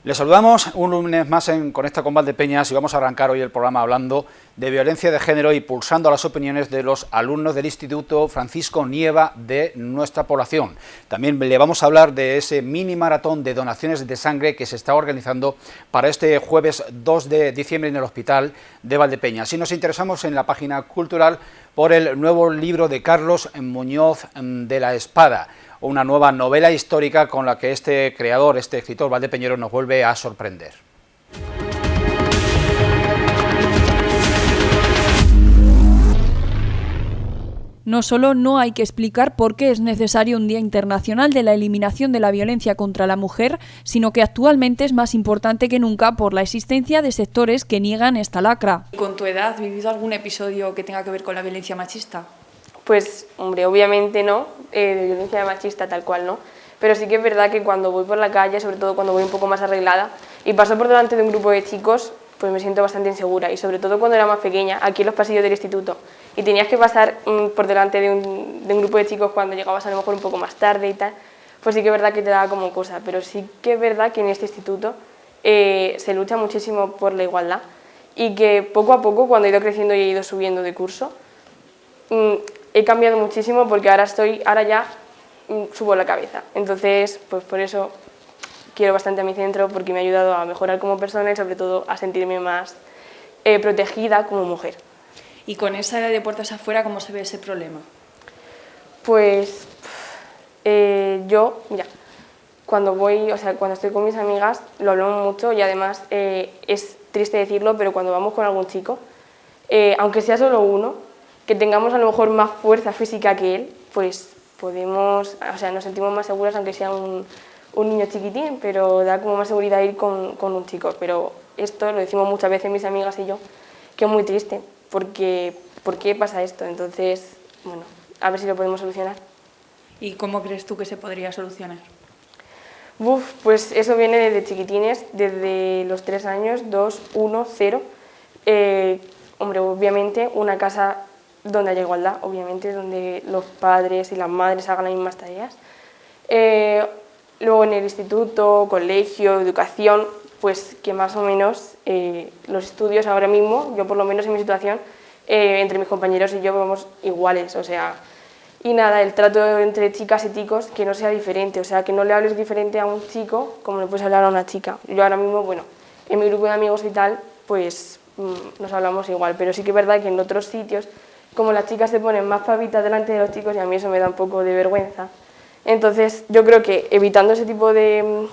Les saludamos un lunes más en Conecta con Valdepeñas y vamos a arrancar hoy el programa hablando de violencia de género y pulsando las opiniones de los alumnos del Instituto Francisco Nieva de nuestra población. También le vamos a hablar de ese mini maratón de donaciones de sangre que se está organizando para este jueves 2 de diciembre en el Hospital de Valdepeñas. Y nos interesamos en la página cultural por el nuevo libro de Carlos Muñoz de la Espada, una nueva novela histórica con la que este creador, este escritor valdepeñero, nos vuelve a sorprender. No solo no hay que explicar por qué es necesario un Día Internacional de la Eliminación de la Violencia contra la Mujer, sino que actualmente es más importante que nunca por la existencia de sectores que niegan esta lacra. ¿Con tu edad has vivido algún episodio que tenga que ver con la violencia machista? Pues, hombre, obviamente no, de violencia machista tal cual no, pero sí que es verdad que cuando voy por la calle, sobre todo cuando voy un poco más arreglada, y paso por delante de un grupo de chicos, pues me siento bastante insegura, y sobre todo cuando era más pequeña, aquí en los pasillos del instituto, y tenías que pasar por delante de un grupo de chicos cuando llegabas a lo mejor un poco más tarde y tal, pues sí que es verdad que te daba como cosa, pero sí que es verdad que en este instituto se lucha muchísimo por la igualdad, y que poco a poco, cuando he ido creciendo y he ido subiendo de curso, he cambiado muchísimo porque ahora ya subo la cabeza. Entonces, pues por eso quiero bastante a mi centro, porque me ha ayudado a mejorar como persona y sobre todo a sentirme más protegida como mujer. ¿Y con esa de puertas afuera cómo se ve ese problema? Pues yo, mira, cuando estoy con mis amigas lo hablamos mucho y además es triste decirlo, pero cuando vamos con algún chico, aunque sea solo uno, que tengamos a lo mejor más fuerza física que él, pues nos sentimos más seguras aunque sea un niño chiquitín, pero da como más seguridad ir con un chico. Pero esto lo decimos muchas veces mis amigas y yo, que es muy triste, porque ¿por qué pasa esto? Entonces, bueno, a ver si lo podemos solucionar. ¿Y cómo crees tú que se podría solucionar? Pues eso viene desde chiquitines, desde los 3 años, 2, 1, 0. Hombre, obviamente una casa donde haya igualdad, obviamente, donde los padres y las madres hagan las mismas tareas. Luego en el instituto, colegio, educación, pues que más o menos los estudios ahora mismo, yo por lo menos en mi situación, entre mis compañeros y yo vamos iguales, o sea, y nada, el trato entre chicas y chicos que no sea diferente, o sea, que no le hables diferente a un chico como le puedes hablar a una chica. Yo ahora mismo, bueno, en mi grupo de amigos y tal, pues nos hablamos igual, pero sí que es verdad que en otros sitios, como las chicas se ponen más pavitas delante de los chicos y a mí eso me da un poco de vergüenza. Entonces yo creo que evitando ese tipo de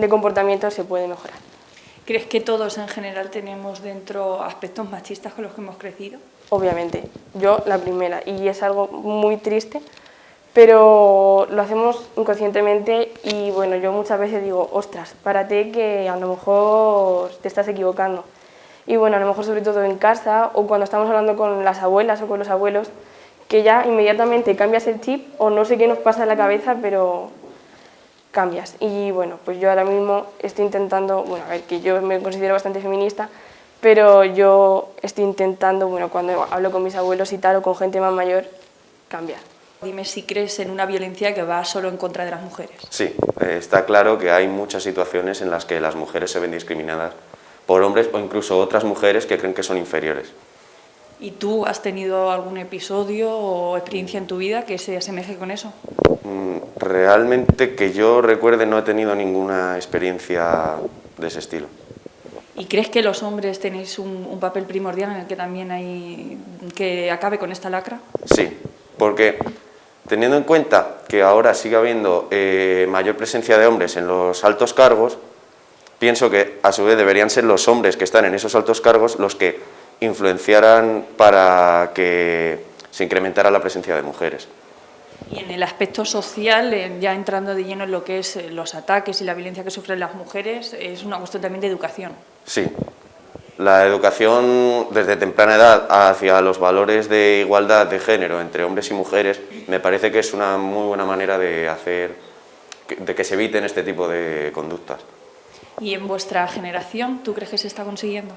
comportamientos se puede mejorar. ¿Crees que todos en general tenemos dentro aspectos machistas con los que hemos crecido? Obviamente, yo la primera, y es algo muy triste, pero lo hacemos inconscientemente y bueno, yo muchas veces digo, ostras, párate que a lo mejor te estás equivocando. Y bueno, a lo mejor sobre todo en casa o cuando estamos hablando con las abuelas o con los abuelos, que ya inmediatamente cambias el chip o no sé qué nos pasa en la cabeza, pero cambias. Y bueno, pues yo ahora mismo estoy intentando, bueno, a ver, que yo me considero bastante feminista, pero yo estoy intentando, bueno, cuando hablo con mis abuelos y tal o con gente más mayor, cambiar. Dime si crees en una violencia que va solo en contra de las mujeres. Sí, está claro que hay muchas situaciones en las que las mujeres se ven discriminadas por hombres o incluso otras mujeres que creen que son inferiores. ¿Y tú has tenido algún episodio o experiencia en tu vida que se asemeje con eso? Realmente que yo recuerde no he tenido ninguna experiencia de ese estilo. ¿Y crees que los hombres tenéis un papel primordial en el que también hay que acabe con esta lacra? Sí, porque teniendo en cuenta que ahora sigue habiendo mayor presencia de hombres en los altos cargos, pienso que a su vez deberían ser los hombres que están en esos altos cargos los que influenciaran para que se incrementara la presencia de mujeres. Y en el aspecto social, ya entrando de lleno en lo que es los ataques y la violencia que sufren las mujeres, es una cuestión también de educación. Sí, la educación desde temprana edad hacia los valores de igualdad de género entre hombres y mujeres me parece que es una muy buena manera de que se eviten este tipo de conductas. ¿Y en vuestra generación, tú crees que se está consiguiendo?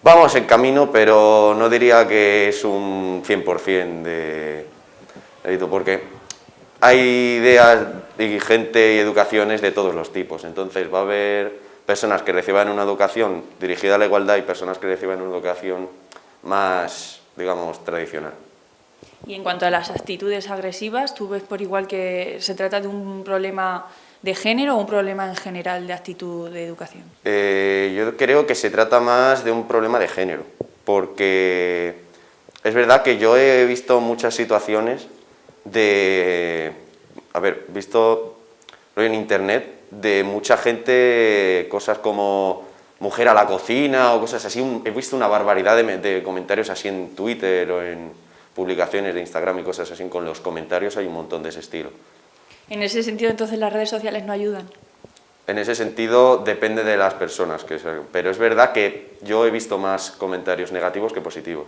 Vamos en camino, pero no diría que es un 100% de delito, porque hay ideas y gente y educaciones de todos los tipos. Entonces va a haber personas que reciban una educación dirigida a la igualdad y personas que reciban una educación más, digamos, tradicional. Y en cuanto a las actitudes agresivas, ¿tú ves por igual que se trata de un problema de género o un problema en general de actitud de educación? Yo creo que se trata más de un problema de género, porque es verdad que yo he visto muchas situaciones visto en internet de mucha gente, cosas como mujer a la cocina o cosas así. He visto una barbaridad de comentarios así en Twitter o en publicaciones de Instagram y cosas así. Con los comentarios hay un montón de ese estilo. En ese sentido, entonces, ¿las redes sociales no ayudan? En ese sentido depende de las personas, pero es verdad que yo he visto más comentarios negativos que positivos.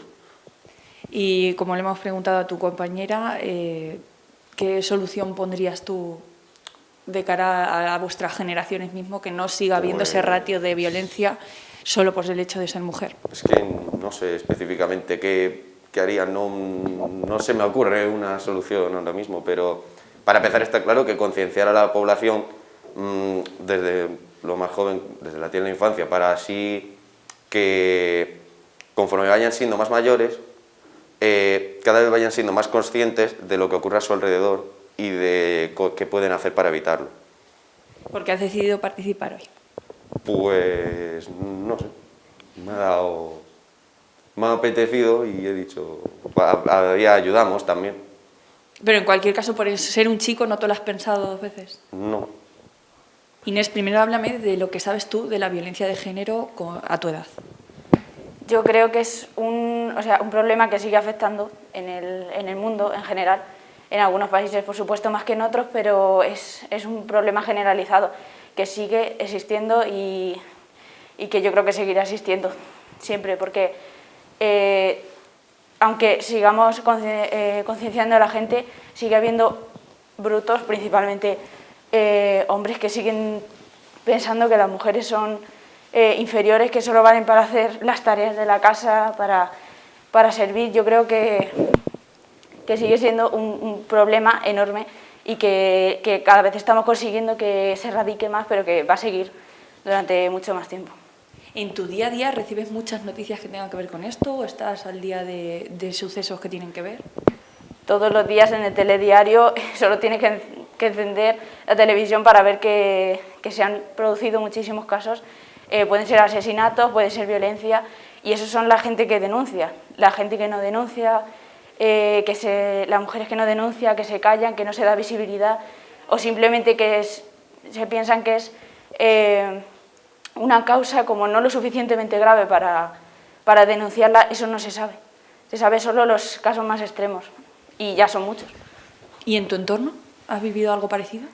Y como le hemos preguntado a tu compañera, ¿qué solución pondrías tú de cara a vuestras generaciones mismo, que no siga habiendo ese ratio de violencia solo por el hecho de ser mujer? Es que no sé específicamente qué haría, no se me ocurre una solución ahora mismo, pero para empezar está claro que concienciar a la población desde lo más joven, desde la tierna infancia, para así que conforme vayan siendo más mayores, cada vez vayan siendo más conscientes de lo que ocurre a su alrededor y de qué pueden hacer para evitarlo. ¿Por qué has decidido participar hoy? Pues no sé, me ha apetecido y he dicho, ya ayudamos también. Pero en cualquier caso, por ser un chico, ¿no te lo has pensado 2 veces? No. Inés, primero háblame de lo que sabes tú de la violencia de género a tu edad. Yo creo que es un problema que sigue afectando en el mundo en general, en algunos países por supuesto más que en otros, pero es un problema generalizado que sigue existiendo y que yo creo que seguirá existiendo siempre, porque aunque sigamos concienciando a la gente, sigue habiendo brutos, principalmente hombres, que siguen pensando que las mujeres son inferiores, que solo valen para hacer las tareas de la casa, para servir. Yo creo que sigue siendo un problema enorme y que cada vez estamos consiguiendo que se erradique más, pero que va a seguir durante mucho más tiempo. ¿En tu día a día recibes muchas noticias que tengan que ver con esto o estás al día de sucesos que tienen que ver? Todos los días en el telediario solo tienes que encender la televisión para ver que se han producido muchísimos casos. Pueden ser asesinatos, puede ser violencia, y esos son la gente que denuncia. La gente que no denuncia, las mujeres que no denuncian, que se callan, que no se da visibilidad, o simplemente se piensan que es una causa como no lo suficientemente grave para denunciarla. Eso no se sabe. Se sabe solo los casos más extremos, y ya son muchos. ¿Y en tu entorno has vivido algo parecido?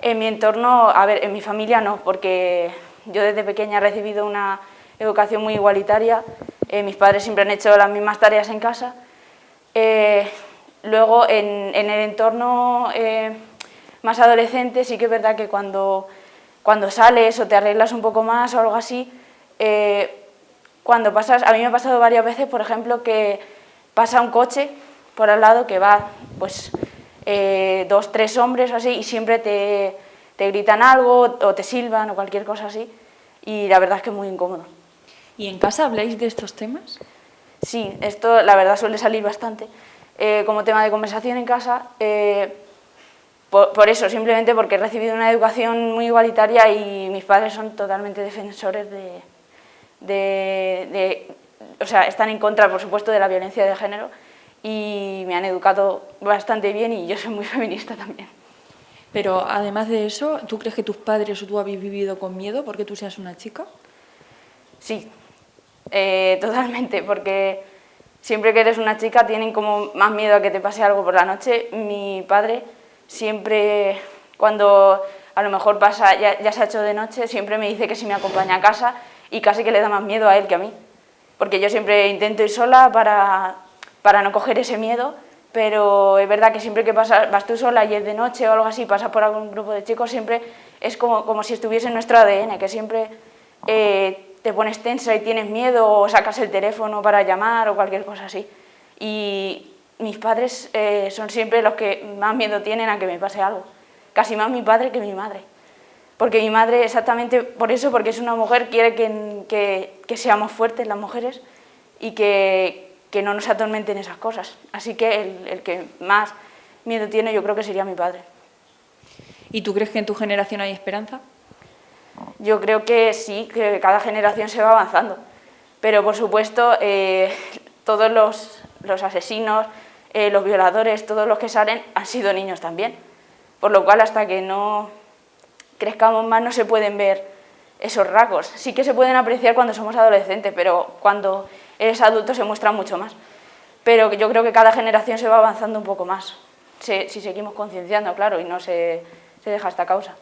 En mi entorno, en mi familia no, porque yo desde pequeña he recibido una educación muy igualitaria. Mis padres siempre han hecho las mismas tareas en casa. Luego, en el entorno más adolescente, sí que es verdad que cuando sales o te arreglas un poco más o algo así, cuando pasas, a mí me ha pasado varias veces, por ejemplo, que pasa un coche por al lado que va, pues, 2, 3 hombres o así, y siempre te gritan algo o te silban o cualquier cosa así, y la verdad es que es muy incómodo. ¿Y en casa habláis de estos temas? Sí, esto la verdad suele salir bastante como tema de conversación en casa, por eso, simplemente porque he recibido una educación muy igualitaria y mis padres son totalmente defensores o sea, están en contra, por supuesto, de la violencia de género, y me han educado bastante bien, y yo soy muy feminista también. Pero además de eso, ¿tú crees que tus padres o tú habéis vivido con miedo porque tú seas una chica? Sí, totalmente, porque siempre que eres una chica tienen como más miedo a que te pase algo por la noche. Mi padre siempre, cuando a lo mejor ya se ha hecho de noche, siempre me dice que si me acompaña a casa, y casi que le da más miedo a él que a mí, porque yo siempre intento ir sola para no coger ese miedo, pero es verdad que siempre que vas tú sola y es de noche o algo así, pasas por algún grupo de chicos, siempre es como si estuviese en nuestro ADN, que siempre te pones tensa y tienes miedo, o sacas el teléfono para llamar o cualquier cosa así. Y mis padres son siempre los que más miedo tienen a que me pase algo. casi más mi padre que mi madre. Porque mi madre, exactamente por eso, porque es una mujer, quiere que seamos fuertes las mujeres y que no nos atormenten esas cosas. Así que el que más miedo tiene yo creo que sería mi padre. ¿Y tú crees que en tu generación hay esperanza? Yo creo que sí, que cada generación se va avanzando. Pero, por supuesto, todos los asesinos, los violadores, todos los que salen han sido niños también. Por lo cual, hasta que no crezcamos más, no se pueden ver esos rasgos. Sí que se pueden apreciar cuando somos adolescentes, pero cuando eres adulto se muestra mucho más. Pero yo creo que cada generación se va avanzando un poco más, si seguimos concienciando, claro, y no se deja esta causa.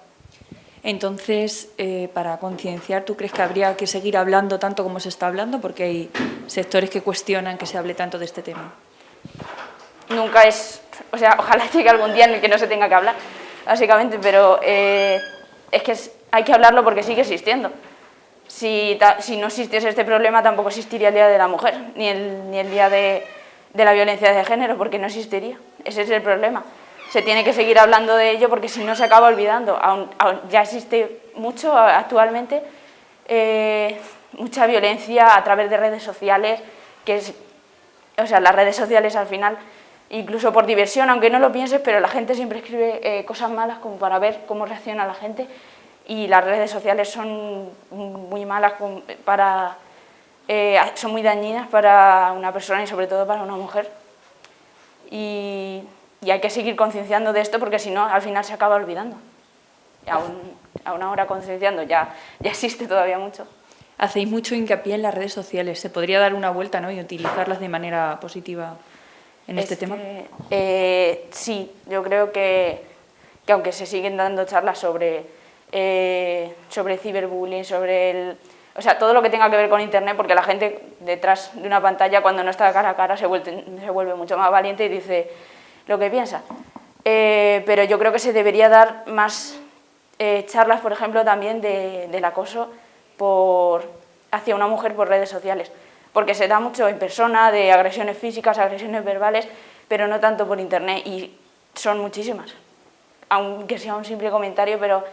Entonces, para concienciar, ¿tú crees que habría que seguir hablando tanto como se está hablando? Porque hay sectores que cuestionan que se hable tanto de este tema. Nunca es... O sea, ojalá llegue algún día en el que no se tenga que hablar, básicamente, pero es que hay que hablarlo porque sigue existiendo. Si no existiese este problema, tampoco existiría el Día de la Mujer, ni el Día de la Violencia de Género, porque no existiría. Ese es el problema. Se tiene que seguir hablando de ello porque si no se acaba olvidando. Aún ya existe mucho actualmente, mucha violencia a través de redes sociales, o sea, las redes sociales al final, incluso por diversión, aunque no lo pienses, pero la gente siempre escribe cosas malas como para ver cómo reacciona la gente, y las redes sociales son muy malas son muy dañinas para una persona y sobre todo para una mujer. Y hay que seguir concienciando de esto porque si no, al final se acaba olvidando. Y aún ahora concienciando ya existe todavía mucho. Hacéis mucho hincapié en las redes sociales. ¿Se podría dar una vuelta, ¿no?, y utilizarlas de manera positiva en este tema? Sí, yo creo que aunque se siguen dando charlas sobre ciberbullying, o sea, todo lo que tenga que ver con Internet, porque la gente detrás de una pantalla, cuando no está cara a cara, se vuelve mucho más valiente y dice lo que piensa. Pero yo creo que se debería dar más charlas, por ejemplo, también del acoso hacia una mujer por redes sociales, porque se da mucho en persona, de agresiones físicas, agresiones verbales, pero no tanto por Internet, y son muchísimas, aunque sea un simple comentario, pero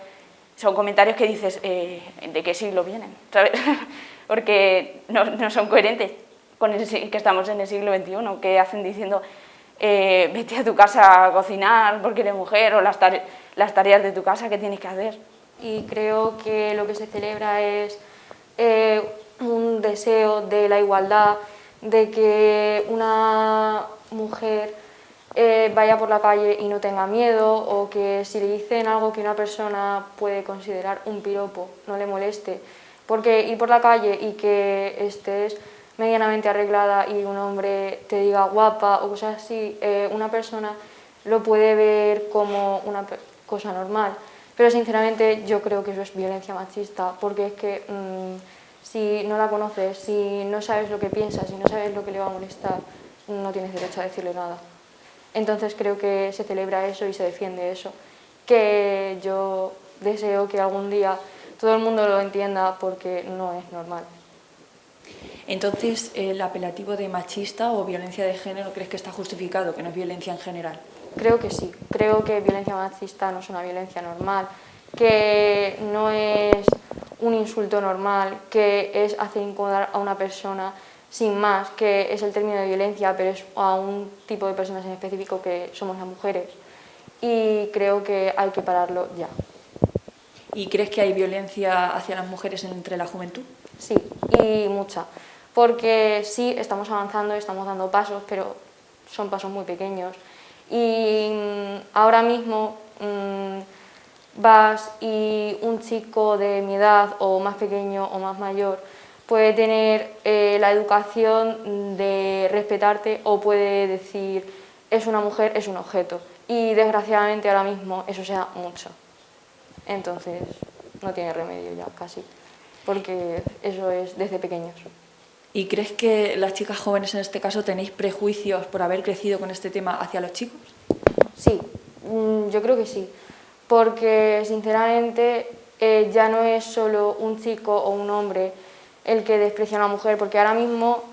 son comentarios que dices, ¿de qué siglo vienen?, ¿sabes? Porque no son coherentes con que estamos en el siglo XXI, que hacen diciendo vete a tu casa a cocinar porque eres mujer, o las tareas de tu casa que tienes que hacer. Y creo que lo que se celebra es un deseo de la igualdad, de que una mujer vaya por la calle y no tenga miedo, o que si le dicen algo que una persona puede considerar un piropo, no le moleste. Porque ir por la calle y que estés medianamente arreglada y un hombre te diga guapa o cosas así, una persona lo puede ver como una cosa normal. Pero sinceramente yo creo que eso es violencia machista, porque es que si no la conoces, si no sabes lo que piensa, si no sabes lo que le va a molestar, no tienes derecho a decirle nada. Entonces creo que se celebra eso y se defiende eso, que yo deseo que algún día todo el mundo lo entienda porque no es normal. Entonces, ¿el apelativo de machista o violencia de género crees que está justificado, que no es violencia en general? Creo que sí, creo que violencia machista no es una violencia normal, que no es un insulto normal, que es hacer incomodar a una persona sin más, que es el término de violencia, pero es a un tipo de personas en específico que somos las mujeres. Y creo que hay que pararlo ya. ¿Y crees que hay violencia hacia las mujeres entre la juventud? Sí, y mucha. Porque sí, estamos avanzando, estamos dando pasos, pero son pasos muy pequeños. Y ahora mismo vas y un chico de mi edad, o más pequeño o más mayor, puede tener la educación de respetarte, o puede decir es una mujer, es un objeto. Y desgraciadamente ahora mismo eso se da mucho. Entonces no tiene remedio ya casi, porque eso es desde pequeños. ¿Y crees que las chicas jóvenes en este caso tenéis prejuicios por haber crecido con este tema hacia los chicos? Sí, yo creo que sí, porque sinceramente ya no es solo un chico o un hombre el que desprecia a una mujer, porque ahora mismo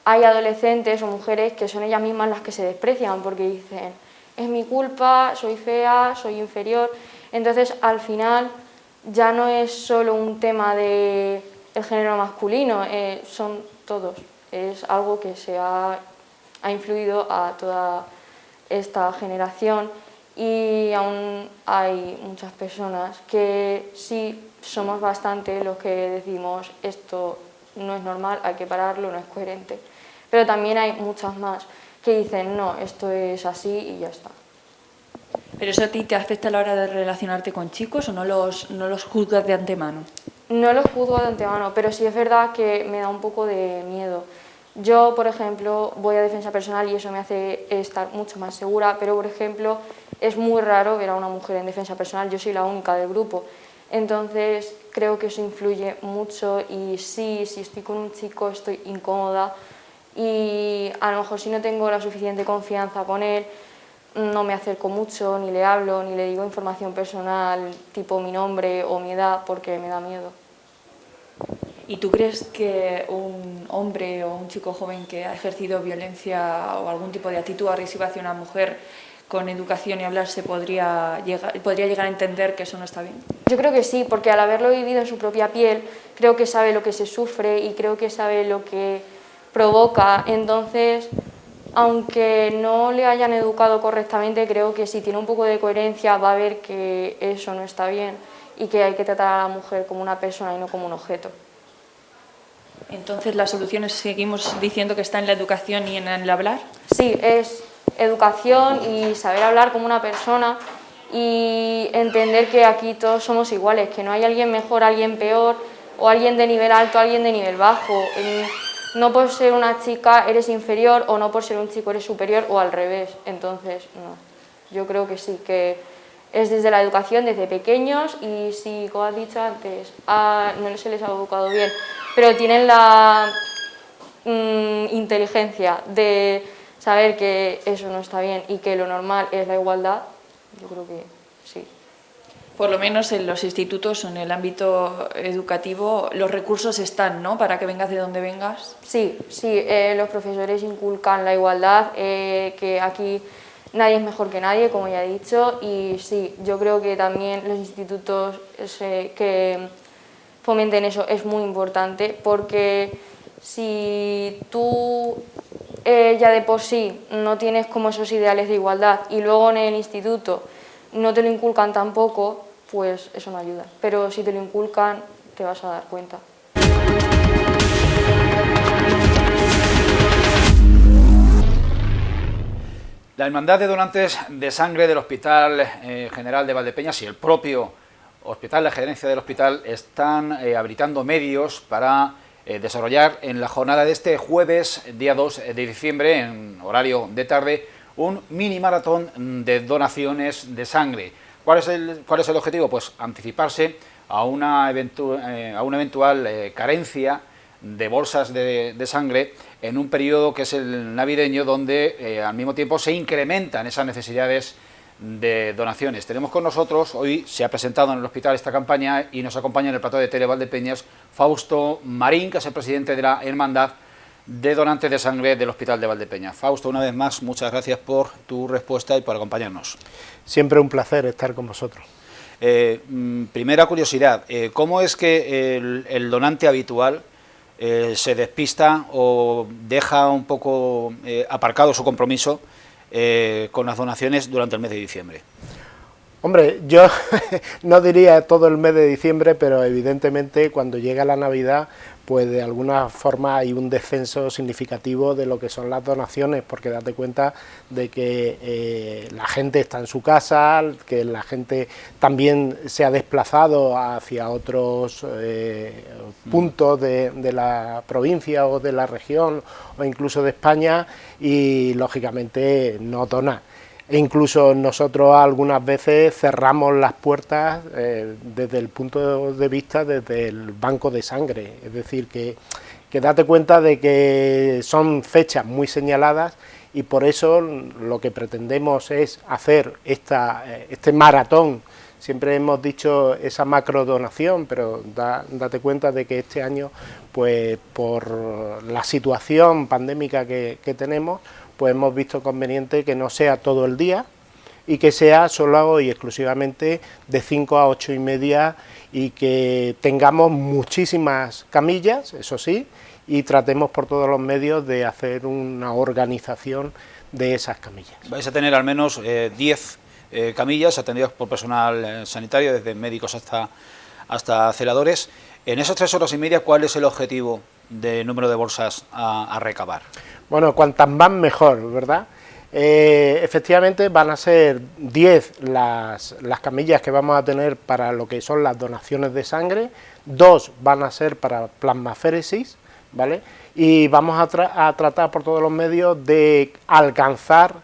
hay adolescentes o mujeres que son ellas mismas las que se desprecian porque dicen es mi culpa, soy fea, soy inferior, Entonces, al final, ya no es solo un tema del género masculino, son todos. Es algo que ha influido a toda esta generación y aún hay muchas personas que sí somos bastante los que decimos esto no es normal, hay que pararlo, no es coherente. Pero también hay muchas más que dicen no, esto es así y ya está. ¿Pero eso a ti te afecta a la hora de relacionarte con chicos o no los juzgas de antemano? No los juzgo de antemano, pero sí es verdad que me da un poco de miedo. Yo, por ejemplo, voy a defensa personal y eso me hace estar mucho más segura, pero, por ejemplo, es muy raro ver a una mujer en defensa personal, yo soy la única del grupo. Entonces, creo que eso influye mucho y sí, si estoy con un chico estoy incómoda y a lo mejor si no tengo la suficiente confianza con él, no me acerco mucho, ni le hablo, ni le digo información personal, tipo mi nombre o mi edad, porque me da miedo. ¿Y tú crees que un hombre o un chico joven que ha ejercido violencia o algún tipo de actitud agresiva hacia una mujer con educación y hablar podría llegar a entender que eso no está bien? Yo creo que sí, porque al haberlo vivido en su propia piel, creo que sabe lo que se sufre y creo que sabe lo que provoca. Entonces, aunque no le hayan educado correctamente, creo que si tiene un poco de coherencia va a ver que eso no está bien y que hay que tratar a la mujer como una persona y no como un objeto. Entonces, ¿la solución es, seguimos diciendo que está en la educación y en el hablar? Sí, es educación y saber hablar como una persona y entender que aquí todos somos iguales, que no hay alguien mejor, alguien peor, o alguien de nivel alto, alguien de nivel bajo. No por ser una chica eres inferior o no por ser un chico eres superior o al revés. Entonces, no. Yo creo que sí, que es desde la educación, desde pequeños y si, como has dicho antes, no se les ha educado bien, pero tienen la inteligencia de saber que eso no está bien y que lo normal es la igualdad, yo creo que sí. Por lo menos en los institutos o en el ámbito educativo los recursos están, ¿no?, para que vengas de donde vengas. Sí, los profesores inculcan la igualdad, que aquí nadie es mejor que nadie, como ya he dicho, y sí, yo creo que también los institutos que fomenten eso es muy importante, porque si tú ya de por sí no tienes como esos ideales de igualdad y luego en el instituto no te lo inculcan tampoco, pues eso no ayuda. Pero si te lo inculcan, te vas a dar cuenta. La Hermandad de Donantes de Sangre del Hospital General de Valdepeñas y el propio hospital, la gerencia del hospital, están habilitando medios para desarrollar en la jornada de este jueves, día 2 de diciembre, en horario de tarde, un mini maratón de donaciones de sangre. ¿Cuál es el objetivo? Pues anticiparse a una eventual carencia de bolsas de sangre en un periodo que es el navideño, donde al mismo tiempo se incrementan esas necesidades de donaciones. Tenemos con nosotros, hoy se ha presentado en el hospital esta campaña y nos acompaña en el plató de Tele Valdepeñas Fausto Marín, que es el presidente de la Hermandad de Donantes de Sangre del Hospital de Valdepeñas. Fausto, una vez más, muchas gracias por tu respuesta y por acompañarnos. Siempre un placer estar con vosotros. Primera curiosidad, ¿cómo es que el donante habitual se despista o deja un poco aparcado su compromiso con las donaciones durante el mes de diciembre? Hombre, yo no diría todo el mes de diciembre, pero evidentemente cuando llega la Navidad, pues de alguna forma hay un descenso significativo de lo que son las donaciones, porque date cuenta de que la gente está en su casa, que la gente también se ha desplazado hacia otros puntos de la provincia o de la región o incluso de España y lógicamente no dona. E incluso nosotros algunas veces cerramos las puertas desde el punto de vista desde el banco de sangre, es decir, que date cuenta de que son fechas muy señaladas y por eso lo que pretendemos es hacer este maratón. Siempre hemos dicho esa macrodonación, pero date cuenta de que este año, pues por la situación pandémica que tenemos, pues hemos visto conveniente que no sea todo el día, y que sea solo y exclusivamente de 5 a 8:30 y que tengamos muchísimas camillas, eso sí, y tratemos por todos los medios de hacer una organización de esas camillas. Vais a tener al menos 10 camillas atendidas por personal sanitario, desde médicos hasta celadores. En esas 3 horas y media, ¿cuál es el objetivo de número de bolsas a recabar? Bueno, cuantas más mejor, ¿verdad? Efectivamente van a ser 10 las camillas que vamos a tener para lo que son las donaciones de sangre, 2 van a ser para plasmaféresis, ¿vale? Y vamos a tratar por todos los medios de alcanzar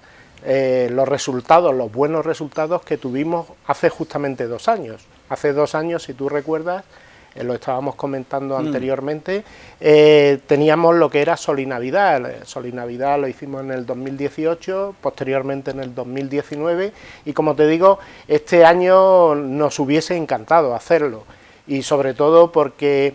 los resultados, los buenos resultados que tuvimos hace justamente 2 años. Hace 2 años, si tú recuerdas, lo estábamos comentando anteriormente, teníamos lo que era Solinavidad. Solinavidad lo hicimos en el 2018, posteriormente en el 2019, y como te digo, este año nos hubiese encantado hacerlo, y sobre todo porque,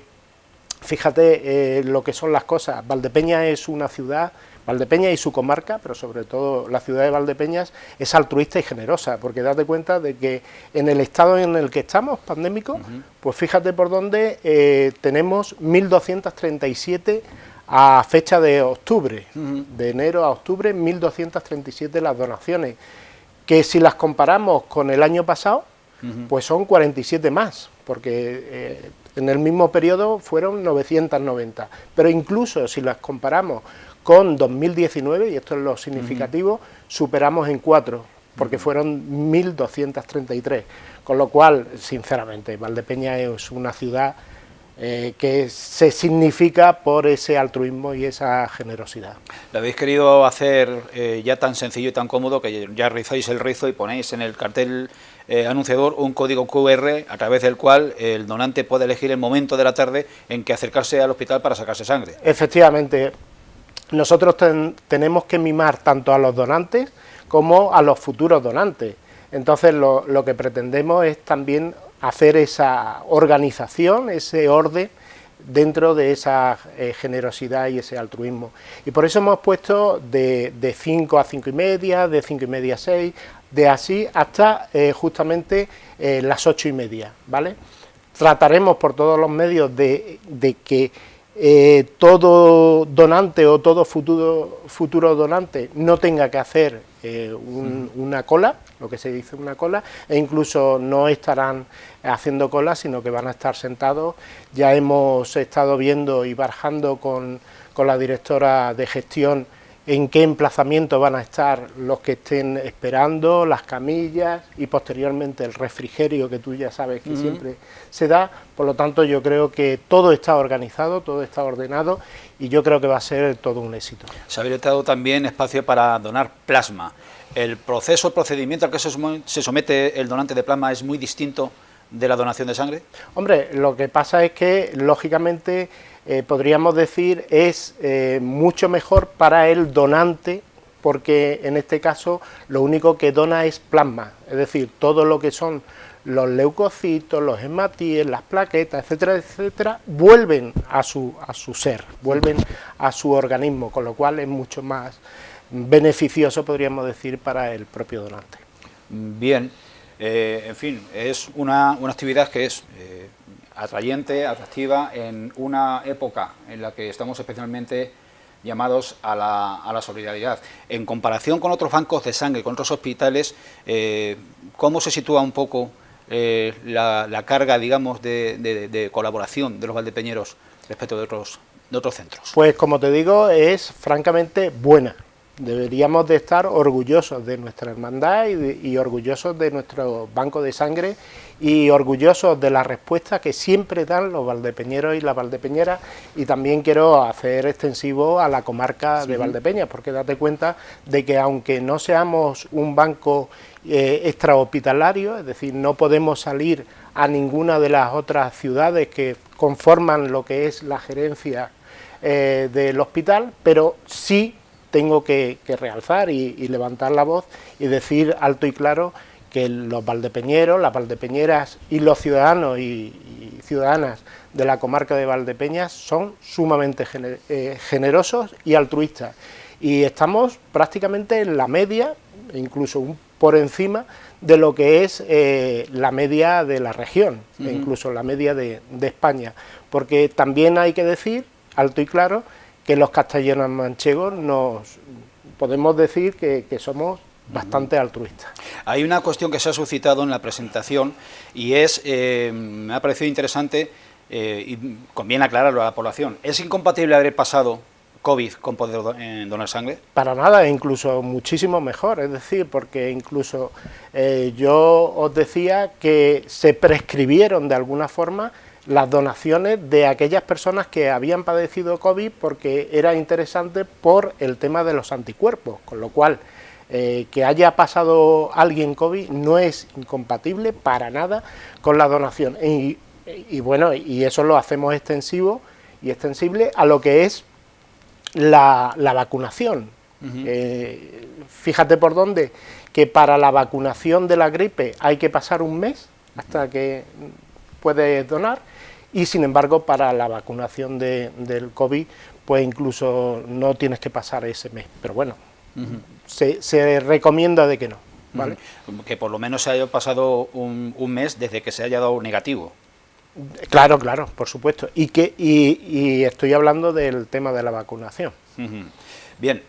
fíjate lo que son las cosas. Valdepeñas es una ciudad, Valdepeñas y su comarca, pero sobre todo la ciudad de Valdepeñas, es altruista y generosa, porque date cuenta de que en el estado en el que estamos, pandémico, pues fíjate por dónde tenemos 1.237 a fecha de octubre, de enero a octubre, 1.237 las donaciones, que si las comparamos con el año pasado, pues son 47 más, porque en el mismo periodo fueron 990, pero incluso si las comparamos con 2019, y esto es lo significativo, superamos en 4, porque fueron 1.233, con lo cual, sinceramente, Valdepeñas es una ciudad que se significa por ese altruismo y esa generosidad. Lo habéis querido hacer ya tan sencillo y tan cómodo que ya realizáis el rizo y ponéis en el cartel anunciador un código QR a través del cual el donante puede elegir el momento de la tarde en que acercarse al hospital para sacarse sangre. Efectivamente, nosotros tenemos que mimar tanto a los donantes como a los futuros donantes. Entonces lo que pretendemos es también hacer esa organización, ese orden dentro de esa generosidad y ese altruismo. Y por eso hemos puesto de 5 a 5:30, de 5:30 a 6, de así hasta justamente las 8:30, ¿vale? Trataremos por todos los medios de que todo donante o todo futuro donante no tenga que hacer una cola, lo que se dice una cola, e incluso no estarán haciendo cola, sino que van a estar sentados. Ya hemos estado viendo y barajando con la directora de gestión en qué emplazamiento van a estar los que estén esperando, las camillas y posteriormente el refrigerio, que tú ya sabes que siempre se da. Por lo tanto, yo creo que todo está organizado, todo está ordenado, y yo creo que va a ser todo un éxito. Se ha habilitado también espacio para donar plasma. ¿El procedimiento al que se somete el donante de plasma es muy distinto de la donación de sangre? Hombre, lo que pasa es que, lógicamente, podríamos decir, es mucho mejor para el donante, porque en este caso lo único que dona es plasma, es decir, todo lo que son los leucocitos, los hematíes, las plaquetas, etcétera, etcétera, vuelven a su ser, vuelven a su organismo, con lo cual es mucho más beneficioso, podríamos decir, para el propio donante. Bien, en fin, es una actividad que es atrayente, atractiva, en una época en la que estamos especialmente llamados a la solidaridad. En comparación con otros bancos de sangre, con otros hospitales, ¿cómo se sitúa un poco la carga, digamos, de colaboración de los valdepeñeros respecto de otros centros? Pues como te digo, es francamente buena. Deberíamos de estar orgullosos de nuestra hermandad y orgullosos de nuestro banco de sangre y orgullosos de la respuesta que siempre dan los valdepeñeros y las valdepeñeras, y también quiero hacer extensivo a la comarca de Valdepeñas, porque date cuenta de que aunque no seamos un banco extrahospitalario, es decir, no podemos salir a ninguna de las otras ciudades que conforman lo que es la gerencia del hospital, pero sí tengo que realzar y levantar la voz y decir alto y claro que los valdepeñeros, las valdepeñeras y los ciudadanos y ciudadanas de la comarca de Valdepeñas son sumamente generosos y altruistas, y estamos prácticamente en la media, incluso un por encima de lo que es la media de la región, e incluso la media de España, porque también hay que decir, alto y claro, que los castellanos manchegos podemos decir que somos bastante altruistas. Hay una cuestión que se ha suscitado en la presentación y me ha parecido interesante y conviene aclararlo a la población. ¿Es incompatible haber pasado COVID con poder donar sangre? Para nada, incluso muchísimo mejor, es decir, porque incluso yo os decía que se prescribieron de alguna forma las donaciones de aquellas personas que habían padecido COVID porque era interesante por el tema de los anticuerpos, con lo cual que haya pasado alguien COVID no es incompatible para nada con la donación y bueno, y eso lo hacemos extensivo y extensible a lo que es la vacunación. Fíjate por dónde, que para la vacunación de la gripe hay que pasar un mes hasta que puedes donar, y sin embargo para la vacunación del COVID pues incluso no tienes que pasar ese mes, pero bueno, se recomienda de que no, ¿vale? Que por lo menos se haya pasado un mes desde que se haya dado negativo. Claro, claro, por supuesto, y estoy hablando del tema de la vacunación. Bien,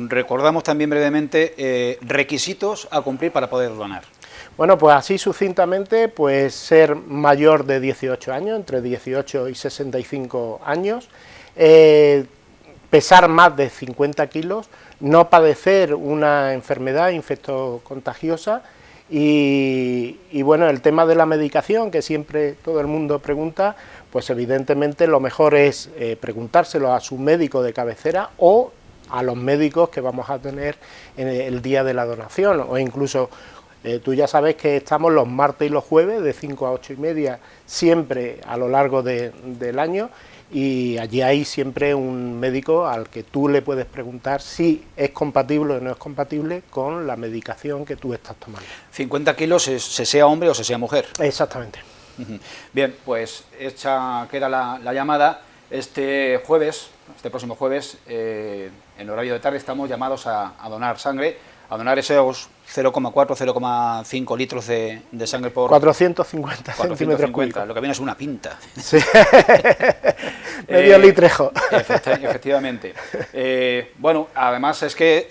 recordamos también brevemente requisitos a cumplir para poder donar. Bueno, pues así sucintamente, pues ser mayor de 18 años, entre 18 y 65 años, pesar más de 50 kilos, no padecer una enfermedad infectocontagiosa y bueno, el tema de la medicación, que siempre todo el mundo pregunta, pues evidentemente lo mejor es preguntárselo a su médico de cabecera o a los médicos que vamos a tener en el día de la donación, o incluso tú ya sabes que estamos los martes y los jueves de 5 a 8 y media siempre a lo largo del año, y allí hay siempre un médico al que tú le puedes preguntar si es compatible o no es compatible con la medicación que tú estás tomando. 50 kilos, se sea hombre o se sea mujer. Exactamente. Bien, pues hecha queda la llamada. Este próximo jueves, en horario de tarde, estamos llamados a donar sangre, a donar esos 0,4-0,5 litros de sangre por... 450 centímetros cúbicos. Lo que viene es una pinta. Sí. Medio litrejo. Efectivamente. Bueno, además es que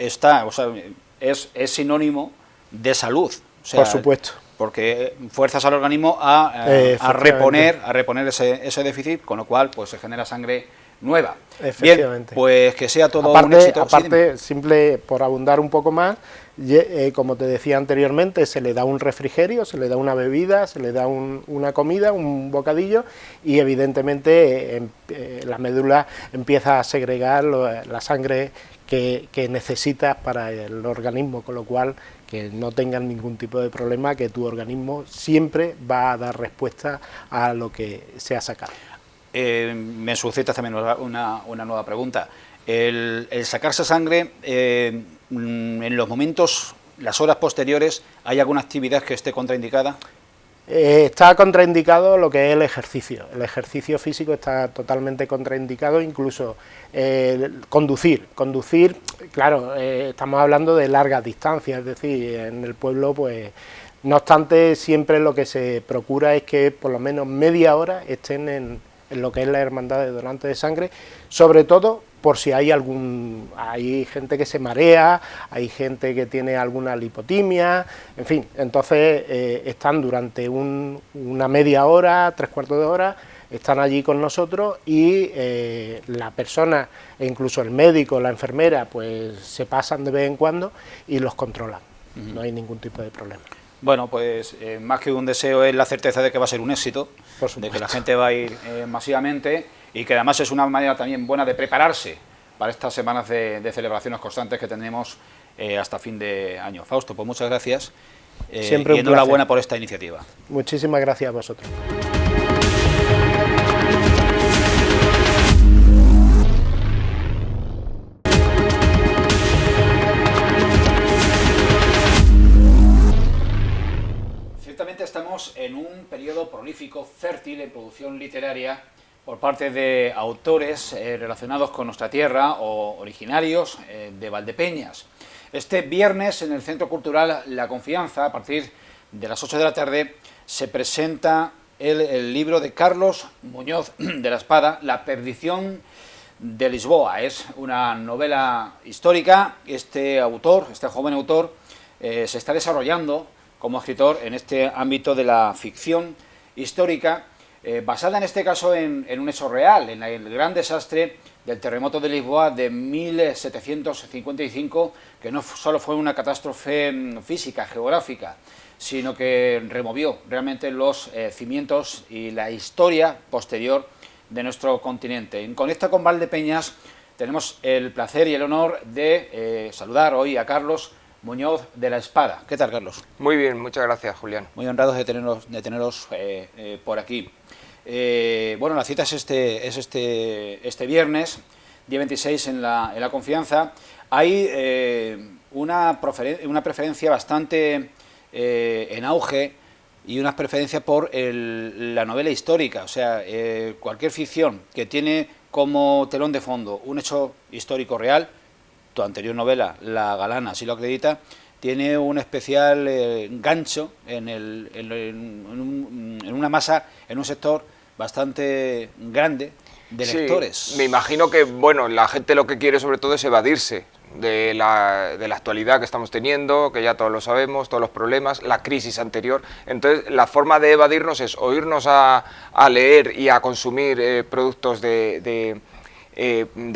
es sinónimo de salud. O sea, por supuesto. Porque fuerzas al organismo a reponer ese déficit, con lo cual pues se genera sangre nueva. Efectivamente. Bien, pues que sea todo aparte, un éxito. Aparte, simple, por abundar un poco más, como te decía anteriormente, se le da un refrigerio, se le da una bebida, se le da una comida, un bocadillo, y evidentemente la médula empieza a segregar la sangre que necesitas para el organismo, con lo cual que no tengan ningún tipo de problema, que tu organismo siempre va a dar respuesta a lo que se ha sacado. Me suscita también una nueva pregunta. El sacarse sangre, en los momentos, las horas posteriores, ¿hay alguna actividad que esté contraindicada? Está contraindicado lo que es el ejercicio físico está totalmente contraindicado, incluso conducir, claro, estamos hablando de largas distancias, es decir, en el pueblo, pues, no obstante, siempre lo que se procura es que por lo menos media hora estén en lo que es la hermandad de donantes de sangre, sobre todo por si hay gente que se marea, hay gente que tiene alguna lipotimia, en fin, entonces están durante una media hora, 3/4 de hora, están allí con nosotros y la persona, e incluso el médico, la enfermera, pues se pasan de vez en cuando y los controlan, no hay ningún tipo de problema. Bueno, pues más que un deseo es la certeza de que va a ser un éxito, de que la gente va a ir masivamente, y que además es una manera también buena de prepararse para estas semanas de celebraciones constantes que tenemos hasta fin de año. Fausto, pues muchas gracias Siempre y enhorabuena por esta iniciativa. Muchísimas gracias a vosotros. Ciertamente estamos en un periodo prolífico, fértil en producción literaria por parte de autores relacionados con nuestra tierra o originarios de Valdepeñas. Este viernes en el Centro Cultural La Confianza, a partir de las 8 de la tarde, se presenta el libro de Carlos Muñoz de la Espada, La perdición de Lisboa. Es una novela histórica. Este autor, este joven autor, se está desarrollando como escritor en este ámbito de la ficción histórica, basada en este caso en un hecho real, en el gran desastre del terremoto de Lisboa de 1755, que no solo fue una catástrofe física, geográfica, sino que removió realmente los cimientos y la historia posterior de nuestro continente. En Conecta con Valdepeñas tenemos el placer y el honor de saludar hoy a Carlos Muñoz de la Espada. ¿Qué tal, Carlos? Muy bien, muchas gracias, Julián. Muy honrados de teneros por aquí. Bueno, la cita es este viernes, día 26, en la Confianza. Hay una preferencia bastante en auge y una preferencia por la novela histórica. O sea, cualquier ficción que tiene como telón de fondo un hecho histórico real, tu anterior novela, La Galana, así lo acredita, tiene un especial gancho en una masa, en un sector bastante grande de lectores. Sí, me imagino que, bueno, la gente lo que quiere sobre todo es evadirse de la actualidad que estamos teniendo, que ya todos lo sabemos, todos los problemas, la crisis anterior. Entonces, la forma de evadirnos es o irnos a leer y a consumir productos de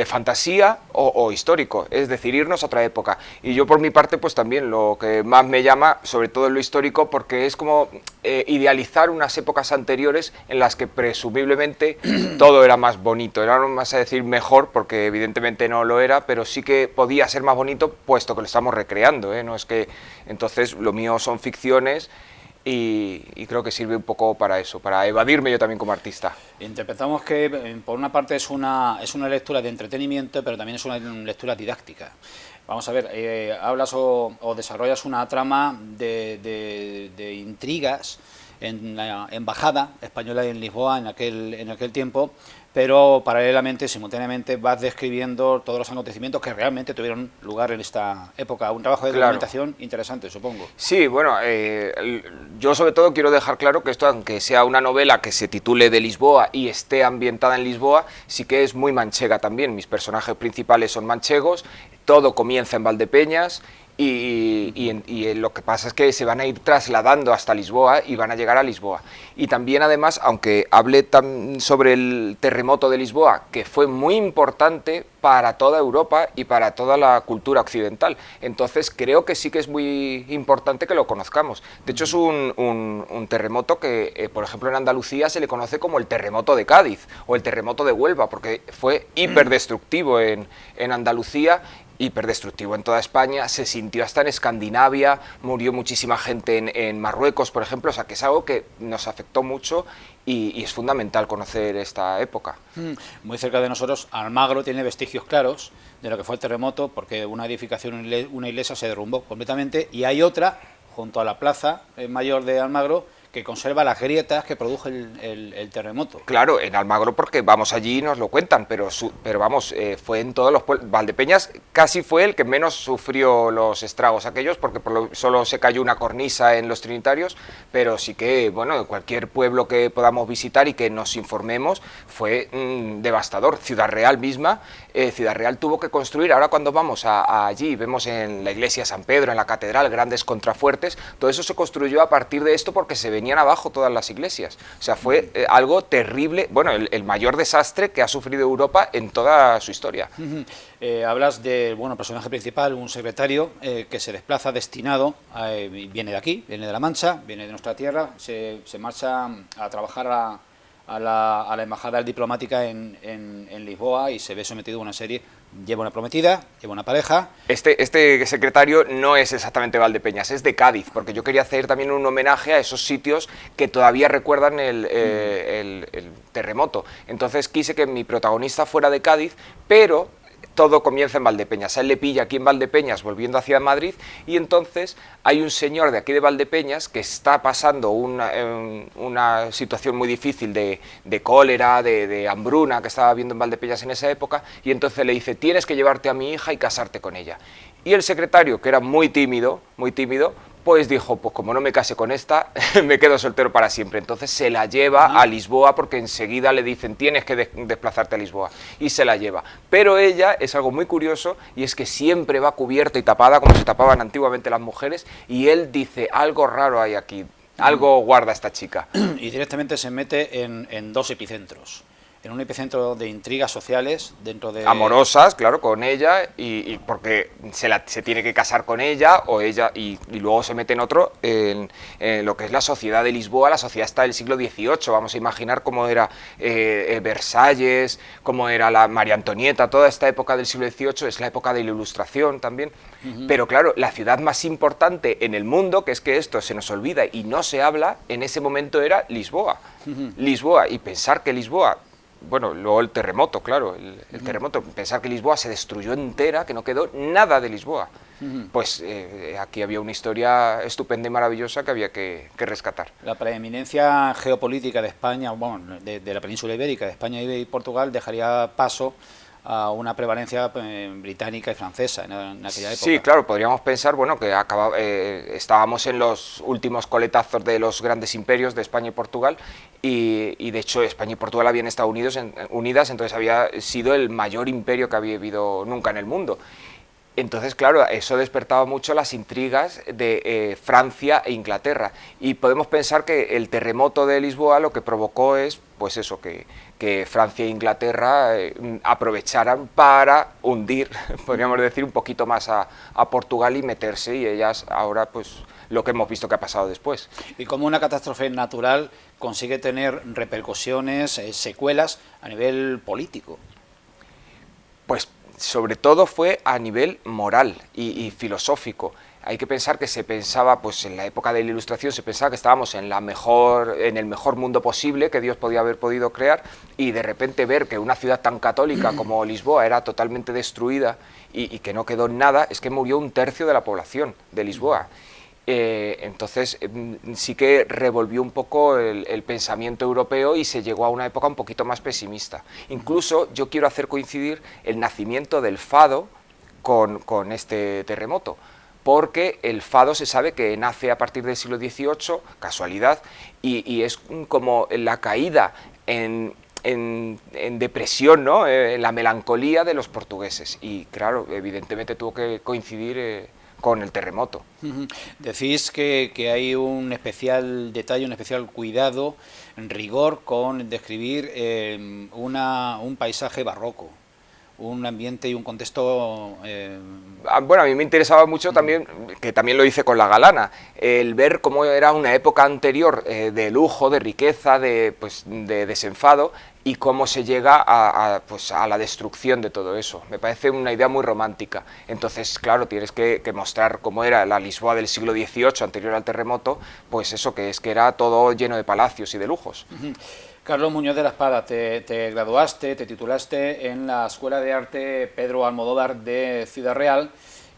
fantasía o histórico, es decir, irnos a otra época. Y yo por mi parte pues también lo que más me llama, sobre todo en lo histórico, porque es como idealizar unas épocas anteriores en las que presumiblemente todo era más bonito, era más a decir mejor, porque evidentemente no lo era, pero sí que podía ser más bonito puesto que lo estamos recreando, ¿eh? No es que, entonces lo mío son ficciones. Y creo que sirve un poco para eso, para evadirme yo también como artista. Interpretamos que, por una parte, es una lectura de entretenimiento, pero también es una lectura didáctica. Vamos a ver, hablas o desarrollas una trama de intrigas en la embajada española en Lisboa en aquel tiempo, pero paralelamente, simultáneamente, vas describiendo todos los acontecimientos que realmente tuvieron lugar en esta época. Un trabajo de documentación interesante, supongo. Sí, bueno, yo sobre todo quiero dejar claro que esto, aunque sea una novela que se titule de Lisboa y esté ambientada en Lisboa, sí que es muy manchega también. Mis personajes principales son manchegos, todo comienza en Valdepeñas. Y lo que pasa es que se van a ir trasladando hasta Lisboa y van a llegar a Lisboa. Y también, además, aunque hable sobre el terremoto de Lisboa, que fue muy importante para toda Europa y para toda la cultura occidental, entonces creo que sí que es muy importante que lo conozcamos. De hecho, es un terremoto que, por ejemplo, en Andalucía se le conoce como el terremoto de Cádiz o el terremoto de Huelva, porque fue hiperdestructivo en Andalucía, hiperdestructivo en toda España, se sintió hasta en Escandinavia, murió muchísima gente en Marruecos, por ejemplo, o sea que es algo que nos afectó mucho y es fundamental conocer esta época. Muy cerca de nosotros, Almagro tiene vestigios claros de lo que fue el terremoto, porque una edificación, una iglesia se derrumbó completamente, y hay otra, junto a la plaza mayor de Almagro, que conserva las grietas que produjo el terremoto. Claro, en Almagro, porque vamos allí y nos lo cuentan, pero vamos, fue en todos los pueblos. Valdepeñas casi fue el que menos sufrió los estragos aquellos, porque solo se cayó una cornisa en los Trinitarios, pero sí que, bueno, cualquier pueblo que podamos visitar y que nos informemos fue devastador. Ciudad Real misma, Ciudad Real tuvo que construir, ahora cuando vamos allí, vemos en la iglesia de San Pedro, en la catedral, grandes contrafuertes, todo eso se construyó a partir de esto porque se venían abajo todas las iglesias. O sea, fue algo terrible, bueno, el mayor desastre que ha sufrido Europa en toda su historia. Hablas del personaje principal, un secretario que se desplaza destinado, viene de aquí, viene de La Mancha, viene de nuestra tierra, se marcha a trabajar a la embajada diplomática en Lisboa y se ve sometido a una serie. Lleva una prometida, lleva una pareja. Este secretario no es exactamente Valdepeñas, es de Cádiz, porque yo quería hacer también un homenaje a esos sitios que todavía recuerdan el terremoto. Entonces quise que mi protagonista fuera de Cádiz, pero todo comienza en Valdepeñas. A él le pilla aquí en Valdepeñas volviendo hacia Madrid, y entonces hay un señor de aquí de Valdepeñas que está pasando una situación muy difícil de cólera, de hambruna que estaba viendo en Valdepeñas en esa época, y entonces le dice: tienes que llevarte a mi hija y casarte con ella. Y el secretario, que era muy tímido, pues dijo, pues como no me case con esta, me quedo soltero para siempre. Entonces se la lleva a Lisboa, porque enseguida le dicen, tienes que desplazarte a Lisboa, y se la lleva. Pero ella es algo muy curioso, y es que siempre va cubierta y tapada, como se tapaban antiguamente las mujeres, y él dice, algo raro hay aquí, algo guarda esta chica. Y directamente se mete en dos epicentros. En un epicentro de intrigas sociales dentro de... Amorosas, claro, con ella, y porque se tiene que casar con ella, y luego se mete en otro, en lo que es la sociedad de Lisboa. La sociedad está del siglo XVIII, vamos a imaginar cómo era Versalles, cómo era la María Antonieta, toda esta época del siglo XVIII, es la época de la Ilustración también. Pero claro, la ciudad más importante en el mundo, que es que esto se nos olvida y no se habla, en ese momento era Lisboa. Lisboa, y pensar que Lisboa... Bueno, luego el terremoto, claro, el terremoto, pensar que Lisboa se destruyó entera, que no quedó nada de Lisboa. Pues aquí había una historia estupenda y maravillosa que había que rescatar. La preeminencia geopolítica de España, bueno, de la península ibérica, de España y Portugal, dejaría paso a una prevalencia británica y francesa en aquella época. Sí, claro, podríamos pensar, bueno, que estábamos en los últimos coletazos de los grandes imperios de España y Portugal, y de hecho España y Portugal habían estado unidas, entonces había sido el mayor imperio que había habido nunca en el mundo. Entonces, claro, eso despertaba mucho las intrigas de Francia e Inglaterra, y podemos pensar que el terremoto de Lisboa lo que provocó es, pues eso, que Francia e Inglaterra aprovecharan para hundir, podríamos decir, un poquito más a Portugal y meterse, y ellas ahora, pues, lo que hemos visto que ha pasado después. Y como una catástrofe natural consigue tener repercusiones, secuelas a nivel político. Pues sobre todo fue a nivel moral y filosófico. Hay que pensar que se pensaba, pues en la época de la Ilustración se pensaba que estábamos en el mejor mundo posible que Dios podía haber podido crear, y de repente ver que una ciudad tan católica como Lisboa era totalmente destruida y que no quedó nada, es que murió un tercio de la población de Lisboa. Entonces sí que revolvió un poco el pensamiento europeo y se llegó a una época un poquito más pesimista. Incluso yo quiero hacer coincidir el nacimiento del fado con este terremoto, porque el fado se sabe que nace a partir del siglo XVIII, casualidad, y es como la caída en depresión, ¿no? En la melancolía de los portugueses, y claro, evidentemente tuvo que coincidir con el terremoto. Decís que hay un especial detalle, un especial cuidado, rigor con describir un paisaje barroco, un ambiente y un contexto... Bueno, a mí me interesaba mucho también, que también lo hice con La Galana, el ver cómo era una época anterior de lujo, de riqueza, de desenfado, y cómo se llega a la destrucción de todo eso. Me parece una idea muy romántica. Entonces, claro, tienes que mostrar cómo era la Lisboa del siglo XVIII, anterior al terremoto, pues eso, que era todo lleno de palacios y de lujos. Carlos Muñoz de la Espada, te graduaste, te titulaste en la Escuela de Arte Pedro Almodóvar de Ciudad Real,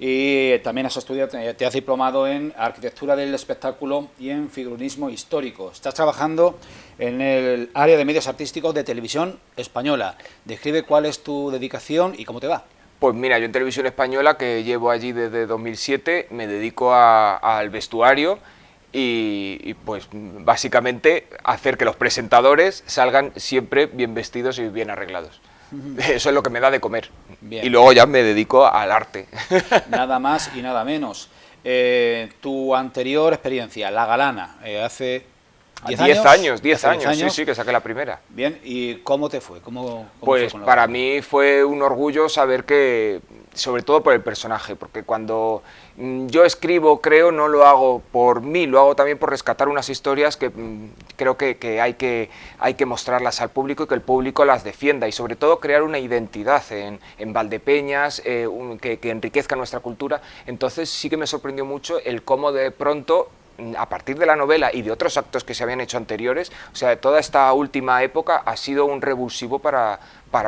y también has estudiado, te has diplomado en Arquitectura del Espectáculo y en Figurismo Histórico. Estás trabajando en el área de medios artísticos de Televisión Española. Describe cuál es tu dedicación y cómo te va. Pues mira, yo en Televisión Española, que llevo allí desde 2007, me dedico al vestuario y pues básicamente hacer que los presentadores salgan siempre bien vestidos y bien arreglados. Eso es lo que me da de comer. Bien. Y luego ya me dedico al arte. Nada más y nada menos. Tu anterior experiencia, La Galana, hace 10 años, sí, que saqué la primera. Bien, ¿y cómo te fue? Pues fue para mí fue un orgullo saber que, sobre todo por el personaje, porque cuando yo escribo, creo, no lo hago por mí, lo hago también por rescatar unas historias que creo que hay que mostrarlas al público y que el público las defienda, y sobre todo crear una identidad en Valdepeñas que enriquezca nuestra cultura. Entonces sí que me sorprendió mucho el cómo de pronto, a partir de la novela y de otros actos que se habían hecho anteriores, o sea, toda esta última época ha sido un revulsivo para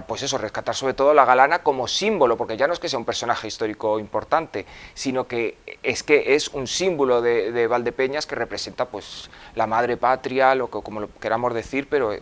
pues eso, rescatar sobre todo la Galana como símbolo, porque ya no es que sea un personaje histórico importante, sino que es un símbolo de Valdepeñas, que representa pues la madre patria, como lo queramos decir, pero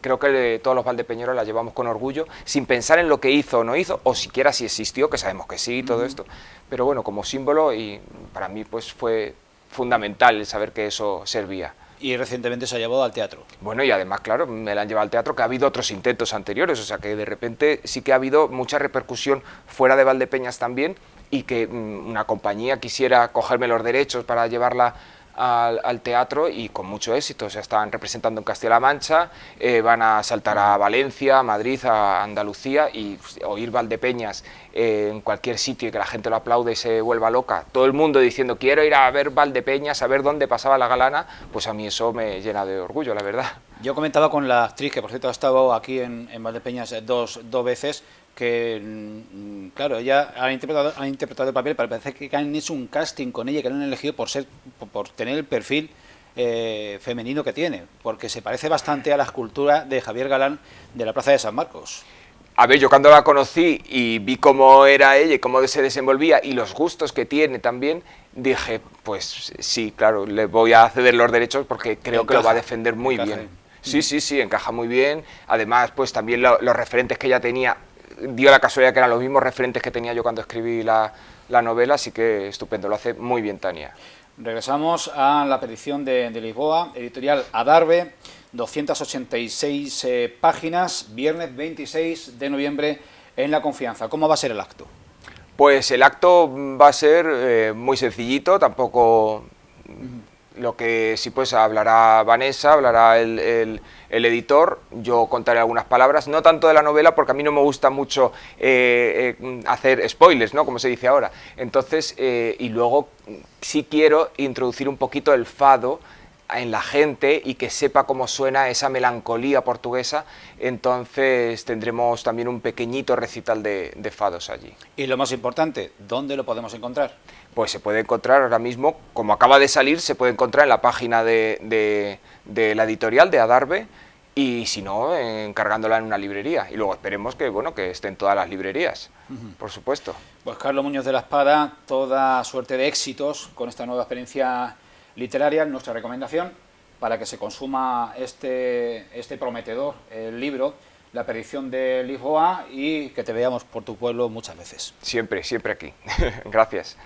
creo que todos los valdepeñeros la llevamos con orgullo, sin pensar en lo que hizo o no hizo, o siquiera si existió, que sabemos que sí, todo esto. Pero bueno, como símbolo, y para mí pues fue fundamental el saber que eso servía. Y recientemente se ha llevado al teatro. Bueno, y además, claro, me la han llevado al teatro, que ha habido otros intentos anteriores, o sea que de repente sí que ha habido mucha repercusión fuera de Valdepeñas también, y que una compañía quisiera cogerme los derechos para llevarla al teatro, y con mucho éxito. O sea, están representando en Castilla-La Mancha, van a saltar a Valencia, a Madrid, a Andalucía, y oír Valdepeñas en cualquier sitio y que la gente lo aplaude y se vuelva loca, todo el mundo diciendo quiero ir a ver Valdepeñas, a ver dónde pasaba la galana, pues a mí eso me llena de orgullo, la verdad. Yo comentaba con la actriz, que por cierto ha estado aquí en Valdepeñas dos veces, que claro, ella ha interpretado el papel, pero parece que han hecho un casting con ella, que la han elegido por tener el perfil femenino que tiene, porque se parece bastante a la escultura de Javier Galán de la Plaza de San Marcos. A ver, yo cuando la conocí y vi cómo era ella y cómo se desenvolvía y los gustos que tiene también, dije, pues sí, claro, le voy a ceder los derechos porque creo que lo va a defender muy bien. Sí, sí, sí, encaja muy bien. Además, pues también los referentes que ella tenía, dio la casualidad que eran los mismos referentes que tenía yo cuando escribí la novela, así que estupendo, lo hace muy bien Tania. Regresamos a la petición de Lisboa, editorial Adarve, 286 páginas, viernes 26 de noviembre en La Confianza. ¿Cómo va a ser el acto? Pues el acto va a ser muy sencillito, tampoco... Lo que sí, pues hablará Vanessa, hablará el editor, yo contaré algunas palabras, no tanto de la novela porque a mí no me gusta mucho hacer spoilers, ¿no?, como se dice ahora. Entonces, y luego sí quiero introducir un poquito el fado en la gente y que sepa cómo suena esa melancolía portuguesa, entonces tendremos también un pequeñito recital de fados allí. Y lo más importante, ¿dónde lo podemos encontrar? Pues se puede encontrar ahora mismo, como acaba de salir, se puede encontrar en la página de la editorial de Adarve, y si no, encargándola en una librería. Y luego esperemos que, bueno, que esté en todas las librerías, por supuesto. Pues Carlos Muñoz de la Espada, toda suerte de éxitos con esta nueva experiencia literaria, nuestra recomendación para que se consuma este prometedor libro, La perdición de Lisboa, y que te veamos por tu pueblo muchas veces. Siempre, siempre aquí. Gracias.